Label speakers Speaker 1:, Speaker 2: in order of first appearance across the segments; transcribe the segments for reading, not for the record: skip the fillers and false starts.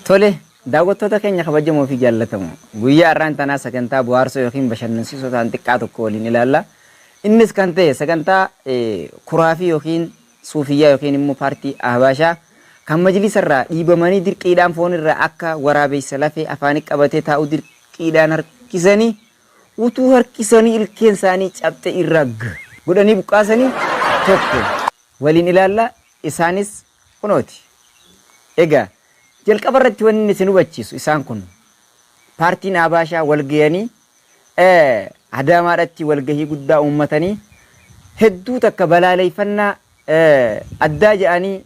Speaker 1: Tole daawwattoota keenya kabajamoo fi jaallatamu guyyaa irraan tanaa sagantaa bu'aarsoo yookiin bashannansiisoo ta'an xiqqaa tokko waliin ilaalla. Innis kan ta'e sagantaa kuraafii yookiin suufiyyaa yookiin immoo paartii Ahabaashaa kan majlisa irraa dhiibamanii dirqiidhaan foon irraa akka waraabessa lafee afaanii qabatee taa'u dirqiidhaan harkisanii utuu harkisanii ilkeen isaanii cabxe irraa godhanii buqqaasanii tokko waliin ilaalla. Isaanis kunooti. Egaa jalqaba irratti wanni isin hubachiisu isaan kun paartiin Ahabaashaa walgayanii Adaamaadhaatti walgahii guddaa uummatanii hedduu takka balaaleffannaa addaa jedhanii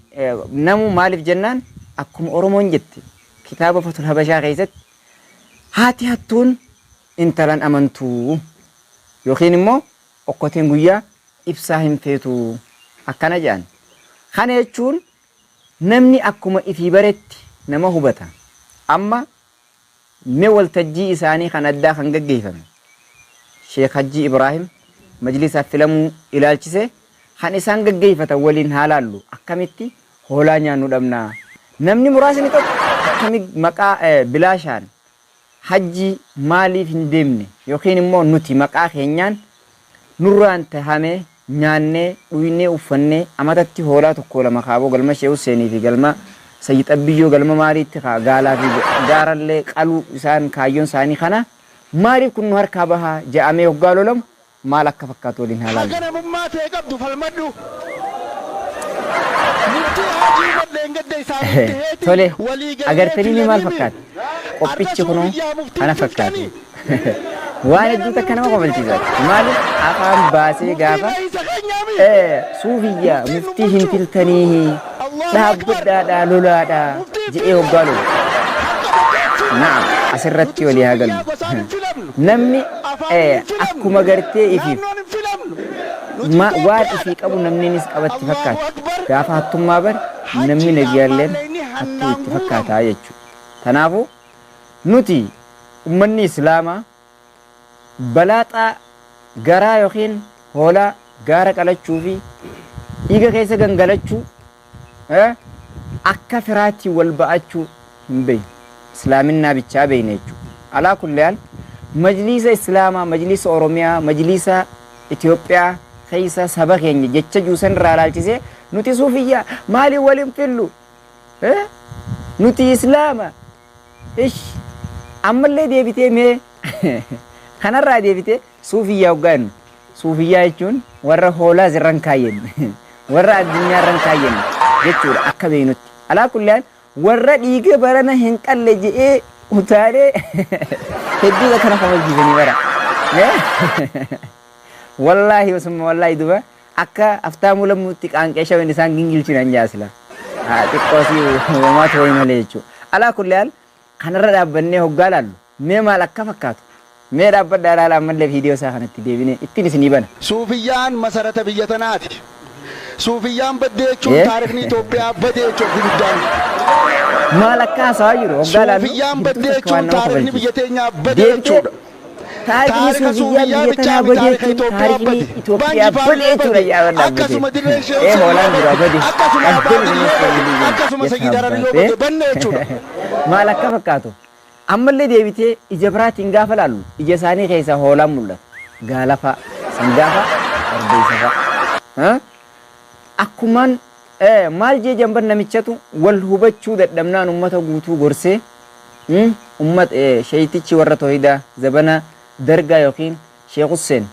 Speaker 1: namu maaliif jennaan akkuma Oromoon jette kitaaba Fatul Habashaa keessatti haati hattuun intalan amantuu yookiin immoo okkoteen guyyaa ibsaa hin feetu akkana jedhan. Kana jechuun namni akkuma ifii baretti nama hubata. Amma mee waltajjii isaanii kan addaa kan gaggeeffame Sheekh Hajji Ibrahim majlisaaf filamuu ilaalchise kan isaan gaggeeffatan waliin haalaallu akkamitti hoolaa nyaannu dhabnaa. Namni muraasni tokko akkami maqaa bilaashaan hajji maaliif hin deemne yookiin immoo nuti maqaa keenyaan nurraan tahamee nyaannee dhuynee uffannee amatatti hoolaa tokko lama kaaboo galma Sheekh Huseenii fi galma Sayyid Abiyyoo galma maaliitti gaalaa fi gaarallee qaluu isaan kaayyoon isaanii kana maaliif kun nu harkaa bahaa jedhamee hoggaa lolamu maal akka fakkaatu waliin haalaalu.
Speaker 2: Akka namummaa ta'e qabdu falmadhu.
Speaker 1: Tole agartanii maal fakkaata? Qophichi kunoo kana fakkaatu. Waan hedduu takka nama qomalchiisa. Maaliif afaan baasee gaafa suufiyyaa muftii hin filtanii dhaabbadhaadhaa lolaadhaa jedhee hoggaa lolu. Naam asirratti walii haa galu. Namni akkuma gartee ifiif waan ifii qabu namninis qabatti fakkaata. Gaafa hattummaa bari namni nagiyaalleen hattuu itti fakkaataa jechuudha. Kanaafuu nuti ummanni Islaamaa balaaxaa garaa yookiin hoolaa gaara qalachuu fi dhiiga keessa gangalachuu akka firaatti wal ba'achuu hin beekne. Islaaminaa bichaa beekne jechuudha. Alaa kulli haal majlisa Islaamaa, majlisa Oromiyaa, majlisa Itoophiyaa keessa saba keenya jecha juusan irraa ilaalchisee nuti suufiyyaa maaliin waliin fillu? Nuti Islaama. Ammallee deebitee mee kanarraa deebitee suufiyyaa hoggaannu. Suufiyyaa jechuun warra hoolaa irraan kaayyen warra addunyaa irraan kaayyen jechuudha akka beeknutti. Alaa kulli haal warra dhiiga barana hin qalle jedhee utaalee hedduu kana kabachiisanii bara. Wallaahi osuma wallaahi duba akka aftaamuu lammuutti qaanqee shaween isaan gingilchinan jaasila. Xiqqoosii uumaa ta'ee malee jechuudha. Alaa kulli haal kanarra dhaabbannee hoggaa laallu mee maal akka fakkaatu? Mee dhaabbadhaa ilaalaa ammallee viidiyoo isaa kanatti deebinee ittiin isinii bana.
Speaker 2: Suufiyyaan masarata biyya tanaati. Suufiyyaan baddee jechuun taarikni Itoophiyaa badee jechuun guddaan.
Speaker 1: Maal akka haasawaa jiru hoggaa laallu.
Speaker 2: Suufiyyaan baddee jechuun taarikni biyya teenyaa badee jechuudha.
Speaker 1: Taarikni suufiyyaa biyya tanaa badee jechuun taarikni Itoophiyaa badee jechuudha yaadadhaan badee.
Speaker 2: Akkasuma dirree Sheekh
Speaker 1: hoolaan duraa badee.
Speaker 2: Akkasuma Sayyidaara yoo badee banne jechuudha.
Speaker 1: Maal akka fakkaatu? Ammallee deebitee ija biraatiin gaafa laallu ija isaanii keessaa hoolaan mul'ata. Gaalafa, sangaafa, fardeessa fa'a. Akkumaan maal jee jamban namichatu wal hubachuu dadhabnaan ummata guutuu gorsee ummata sheeyitichi warra toohidaa zabana dargaa yookiin Sheekh Huseen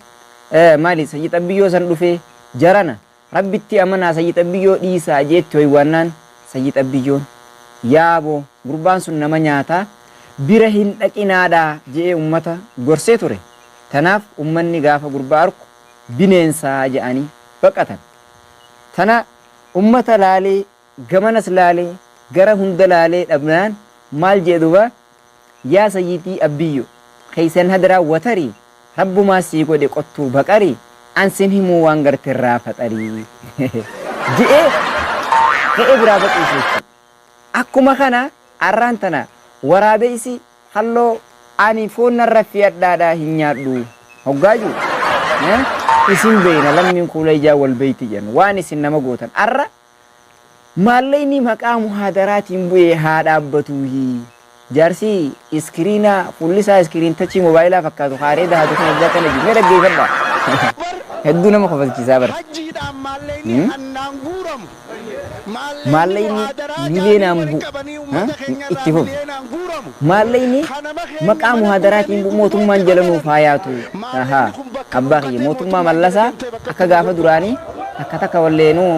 Speaker 1: maali Sayyid Abiyyoo san dhufee jarana rabbitti amanaa Sayyid Abiyyoo dhiisaa jeetti hoyiwaannaan Sayyid Abiyyoon yaaboo gurbaan sun nama nyaataa bira hin dhaqinaadhaa jee ummata gorsee ture. Tanaaf ummanni gaafa gurbaa arku bineensaa jedhanii baqatan. Tana ummata laalee gamanas laalee gara hunda laalee dhabnaan maal jedhuba yaa Sayyidii Abiyyoo keessan hadaraa watarii rabbumaa sii godhe qottuu baqarii ansin himuu waan gartirraa faxarii jedhee ka'ee biraa baqiise. Akkuma kana arraan tana waraabeysi halloo ani foon narra fiyadhaadhaa hin nyaadhu hoggaaju isin beeyna lammiin kuula ijaa wal beeyti jennu waan isin nama gootan arra maallayni maqaa muhaadaraatiin bu'ee haa dhaabbatuuhi jaarsi iskiriina fullisaa iskiriin tachii moobaayilaa fakkaatu haaree dahaatu kan hojjaa kana jiru mee dhaggeeffadha hedduu nama kofalchiisaa bara
Speaker 2: hajjiidhaan maallayni annaan guuramu
Speaker 1: maallayni miliyeenaan bu'u itti fufu maallayni maqaa muhaadaraatiin bu'u mootummaan jala nuuf haa yaatu abbaa kiyya mootummaa mallasaa akka gaafa duraanii akka takka walleenuu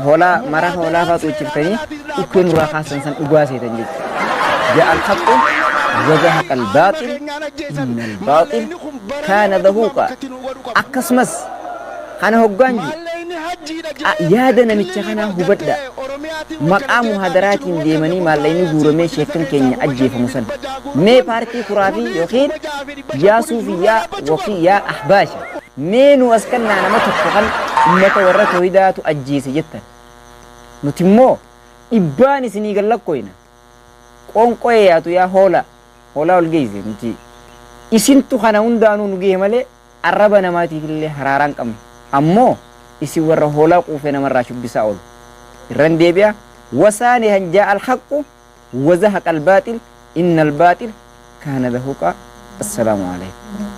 Speaker 1: hoolaa marafa hoolaa fa'aa xuuchiftanii ukkee nurraa kaasan san dhugaa seetan jechuudha جاء الحق وزهق الباطل إن الباطل كان ذهوقا أكسمس أنا هوغانجي يادنا متخنا هبدا مقام هدرات ديماني مالين غورمي شيكن كينيا أجي فمسن مي بارتي خرافي يخين يا صوفيا وخي يا أحباشا مينو أسكننا أنا متفقن أمة ورة ويدات أجي سجتا نتمو إباني سنيقل لك كوينا onqoe yaatu yaa hoolaa ol geesse miti isintu kana hundaanuu nu gee malee arraba namaatiif illee haraaraan qabne ammoo isin warra hoolaa quufee namarraa shubbisaa oolu irran deebi'a wasaani hanjaa alhaqu wazahaqa albaaxil inna albaaxil kaana zahuuqa assalaamu alaykum